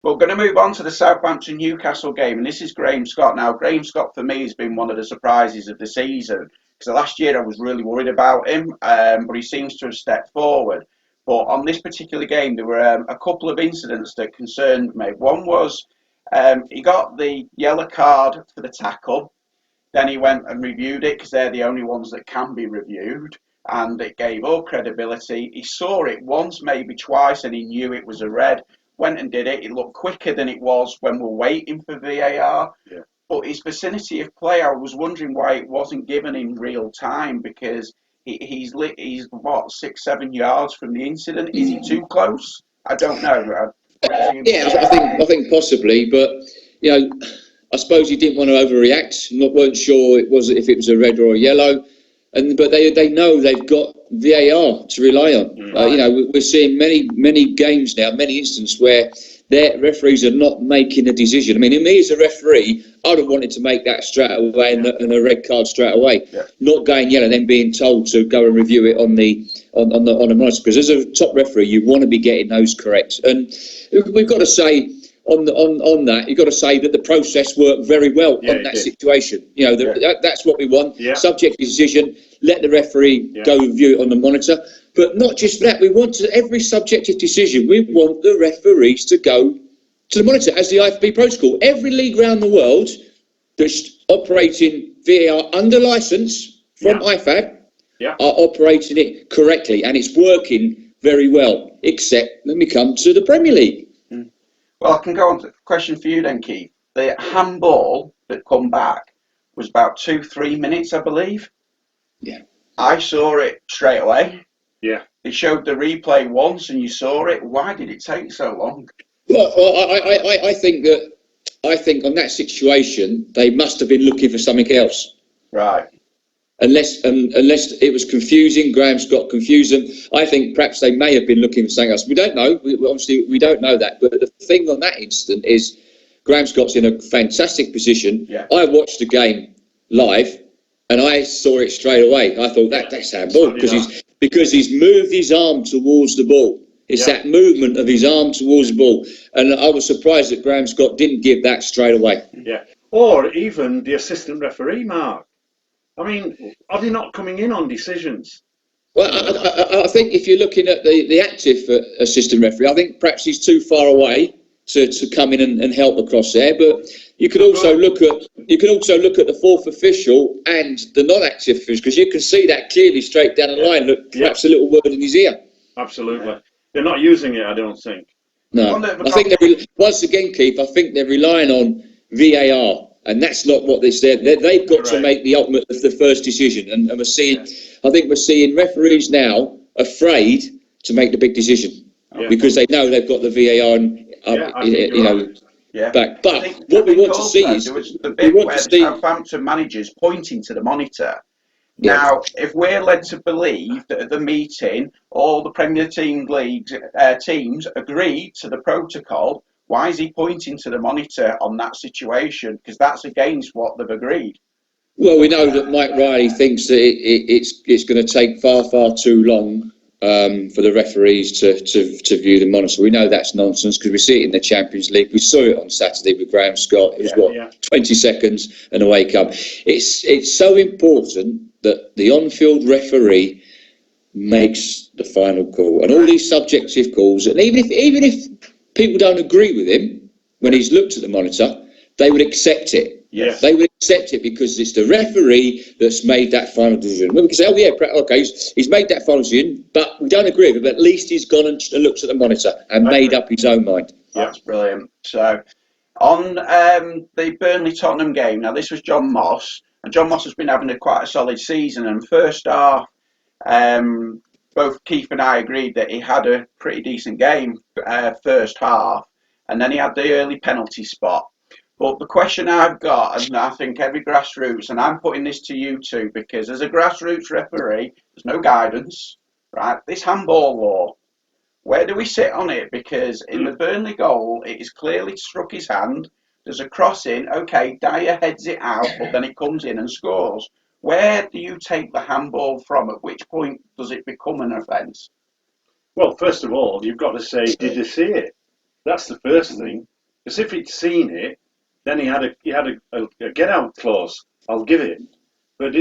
We're going to move on to the Southampton Newcastle game, and this is Graham Scott. Now, Graham Scott for me has been one of the surprises of the season because last year I was really worried about him, but he seems to have stepped forward. But on this particular game, there were a couple of incidents that concerned me. One was he got the yellow card for the tackle, then he went and reviewed it because they're the only ones that can be reviewed, and it gave all credibility. He saw it once, maybe twice, and he knew it was a red. Went and did it. It looked quicker than it was when we're waiting for VAR. Yeah. But his vicinity of play, I was wondering why it wasn't given in real time because he's what 6-7 yards from the incident. Is he too close? I don't know. Yeah, I think possibly, but you know, I suppose he didn't want to overreact. Weren't sure if it was a red or a yellow, but they know they've got VAR to rely on. You know, we're seeing many games now, many instances where their referees are not making a decision. I mean, me as a referee, I'd have wanted to make that straight away and a red card straight away, not going yellow, then being told to go and review it on the monitor. Because as a top referee, you want to be getting those correct, and we've got to say. On that, you've got to say that the process worked very well on that situation. You know, that's what we want. Yeah. Subject decision, let the referee go review it on the monitor. But not just that, we want every subjective decision, we want the referees to go to the monitor as the IFB protocol. Every league around the world that's operating VAR under licence from IFAB are operating it correctly, and it's working very well, except when we come to the Premier League. Well, I can go on to a question for you then, Keith. The handball that come back was about 2-3 minutes, I believe. Yeah. I saw it straight away. Yeah. It showed the replay once and you saw it. Why did it take so long? Well, I think on that situation, they must have been looking for something else. Right. Unless it was confusing, Graham Scott confused them. I think perhaps they may have been looking for something else. We don't know. We don't know that. But the thing on that incident is Graham Scott's in a fantastic position. Yeah. I watched the game live and I saw it straight away. I thought that's handball because he's moved his arm towards the ball. It's that movement of his arm towards the ball. And I was surprised that Graham Scott didn't give that straight away. Yeah. Or even the assistant referee, Mark. I mean, are they not coming in on decisions? Well, I think if you're looking at the active assistant referee, I think perhaps he's too far away to come in and help across there. But you could also look at the fourth official and the non-active official, because you can see that clearly straight down the line. Look, perhaps a little word in his ear. Absolutely, they're not using it. I don't think. No, I think once again, Keith, I think they're relying on VAR. And that's not what they've got to make the ultimate, the first decision. And we're seeing, I think we're seeing referees now afraid to make the big decision because they know they've got the VAR back. But what we want to see is there was the bit where the Southampton managers pointing to the monitor. Now, if we're led to believe that at the meeting, all the Premier teams agreed to the protocol. Why is he pointing to the monitor on that situation? Because that's against what they've agreed. Well, we know that Mike Riley thinks that it's going to take far too long for the referees to view the monitor. We know that's nonsense because we see it in the Champions League. We saw it on Saturday with Graham Scott. It was 20 seconds and away come. It's so important that the on-field referee makes the final call, and all these subjective calls, and even if people don't agree with him when he's looked at the monitor, they would accept it. Yes. They would accept it because it's the referee that's made that final decision. We can say, he's made that final decision, but we don't agree with it, but at least he's gone and looked at the monitor and made up his own mind. That's brilliant. So, on the Burnley-Tottenham game, now this was John Moss, and John Moss has been having quite a solid season, and first half, both Keith and I agreed that he had a pretty decent game first half, and then he had the early penalty spot. But the question I've got, and I think every grassroots, and I'm putting this to you two, because as a grassroots referee, there's no guidance, right? This handball law, where do we sit on it? Because in the Burnley goal, it is clearly struck his hand. There's a crossing, okay, Dyer heads it out, but then it comes in and scores. Where do you take the handball from? At which point does it become an offence? Well, first of all, you've got to say, did you see it? That's the first thing. Because if he'd seen it, then he had a get out clause. I'll give it, but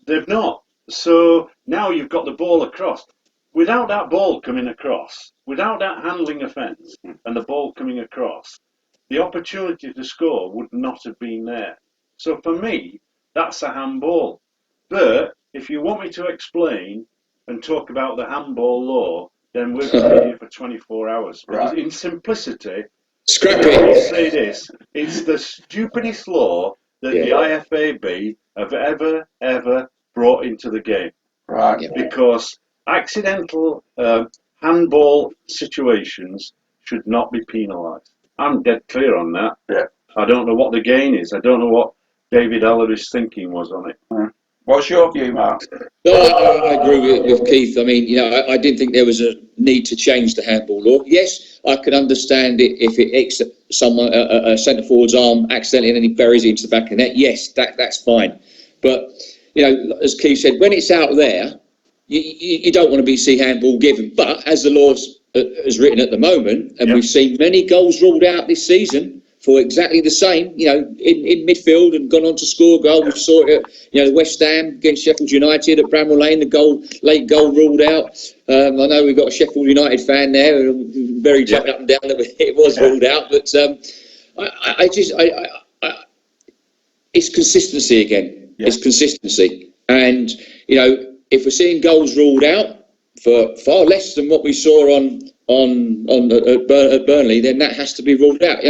they've not. So now you've got the ball across. Without that ball coming across, without that handling offence and the ball coming across, the opportunity to score would not have been there. So for me, that's a handball. But if you want me to explain and talk about the handball law, then we're going to be here for 24 hours. Because in simplicity, Scrap I'll it. say this, it's the stupidest law that the IFAB have ever brought into the game. Right. Yeah. Because accidental handball situations should not be penalised. I'm dead clear on that. Yeah. I don't know what the gain is. I don't know what David Ellery's thinking was on it. What's your view, Mark? No, I agree with Keith. I mean, I didn't think there was a need to change the handball law. Yes, I could understand it if it hits someone, a centre forward's arm accidentally and then he buries it into the back of the net. Yes, that's fine. But, as Keith said, when it's out there, you don't want to see handball given. But as the law is written at the moment, and we've seen many goals ruled out this season for exactly the same, in midfield and gone on to score a goal. We saw it at, West Ham against Sheffield United at Bramall Lane, the late goal ruled out. I know we've got a Sheffield United fan there, very jumping up and down that it was ruled out, but it's consistency again. Yeah. It's consistency, and if we're seeing goals ruled out for far less than what we saw at Burnley, then that has to be ruled out.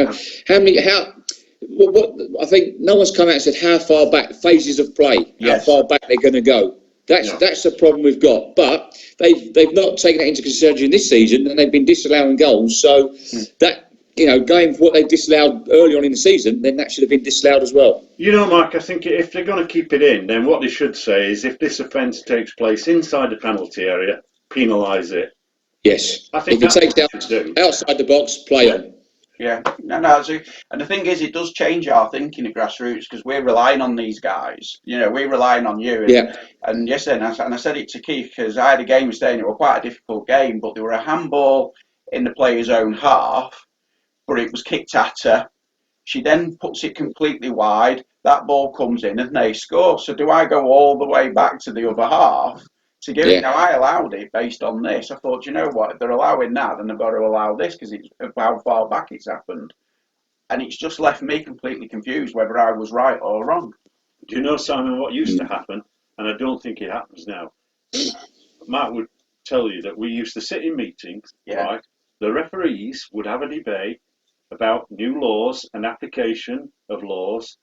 What I think no one's come out and said how far back phases of play, how far back they're going to go. That's the problem we've got. But they've not taken that into consideration this season, and they've been disallowing goals. So that going for what they disallowed early on in the season, then that should have been disallowed as well. Mark, I think if they're going to keep it in, then what they should say is if this offence takes place inside the penalty area, penalise it. Yes. I think if it takes outside the box, play on. Yeah, no, and the thing is, it does change our thinking at grassroots because we're relying on these guys. We're relying on you. And yesterday, and I said it to Keith because I had a game yesterday and it was quite a difficult game, but there were a handball in the player's own half, but it was kicked at her. She then puts it completely wide. That ball comes in and they score. So do I go all the way back to the other half to give it? Now, I allowed it based on this. I thought, you know what? If they're allowing that, then they've got to allow this because it's how far back it's happened. And it's just left me completely confused whether I was right or wrong. Do you know, Simon, what used to happen? And I don't think it happens now. Matt would tell you that we used to sit in meetings, right? The referees would have a debate about new laws and application of laws,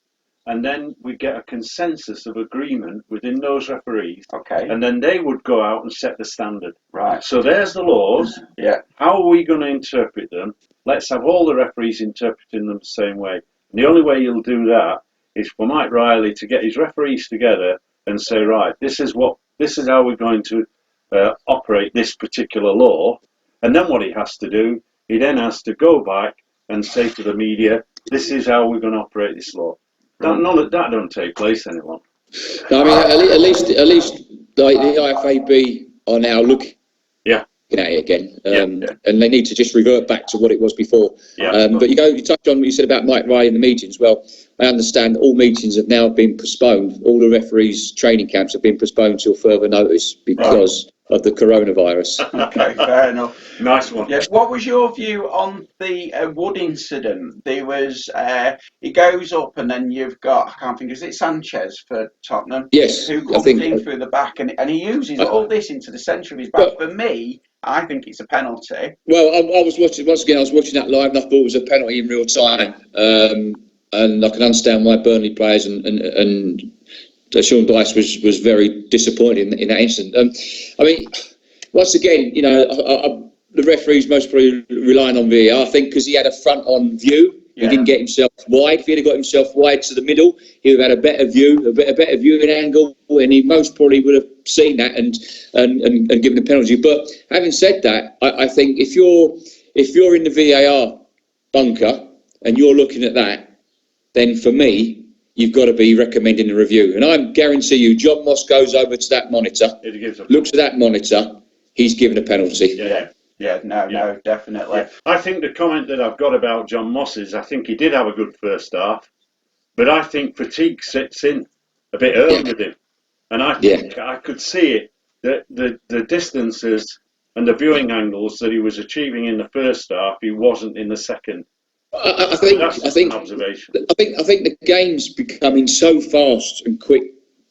and then we'd get a consensus of agreement within those referees. Okay. And then they would go out and set the standard. Right. So there's the laws. Yeah. How are we going to interpret them? Let's have all the referees interpreting them the same way. And the only way you'll do that is for Mike Riley to get his referees together and say, right, this is how we're going to operate this particular law. And then what he has to do, he then has to go back and say to the media, this is how we're going to operate this law. None of that don't take place any longer. No, I mean, at least like the IFAB are now looking at it again, and they need to just revert back to what it was before. But you touched on what you said about Mike Riley in the meetings. Well, I understand all meetings have now been postponed. All the referees' training camps have been postponed till further notice because of the coronavirus. Okay, fair enough. Nice one. Yeah. What was your view on the Wood incident? There was he goes up and then you've got, I can't think, is it Sanchez for Tottenham? Yes, who comes in through the back and he uses all this into the centre of his back. For me, I think it's a penalty. Well, I was watching that live and I thought it was a penalty in real time. And I can understand why Burnley players and Sean Dyche was very disappointed in that incident. I mean, once again, the referee's most probably relying on VAR, I think, because he had a front-on view. He didn't get himself wide. If he had got himself wide to the middle, he would have had a better viewing angle, and he most probably would have seen that and given the penalty. But having said that, I think if you're in the VAR bunker and you're looking at that, then for me, you've got to be recommending a review. And I guarantee you, John Moss goes over to that monitor, looks at that monitor, he's given a penalty. Yeah. Yeah, no, definitely. Yeah. I think the comment that I've got about John Moss is I think he did have a good first half, but I think fatigue sits in a bit early Yeah, with him. And I yeah. think I could see it, that the distances and the viewing angles that he was achieving in the first half, he wasn't in the second. I That's think I just an think observation. I think the game's becoming so fast and quick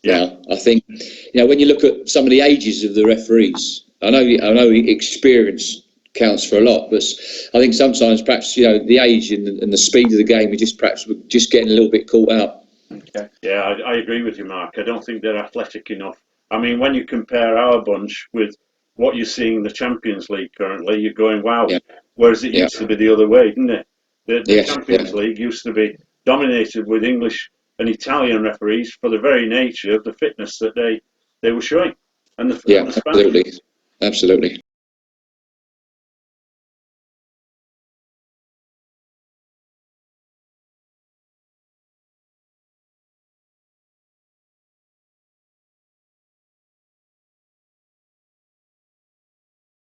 Yeah, now. I think when you look at some of the ages of the referees, I know experience counts for a lot, but I think sometimes perhaps the age and the speed of the game, we perhaps we're just getting a little bit caught out. Okay. yeah, I agree with you, Mark. I don't think they're athletic enough. I mean, when you compare our bunch with what you're seeing in the Champions League currently, you're going, wow. Yeah, Whereas it yeah, used to be the other way, didn't it? The yes, Champions yeah, League used to be dominated with English and Italian referees for the very nature of the fitness that they were showing, and yeah, the Spanish. absolutely, absolutely.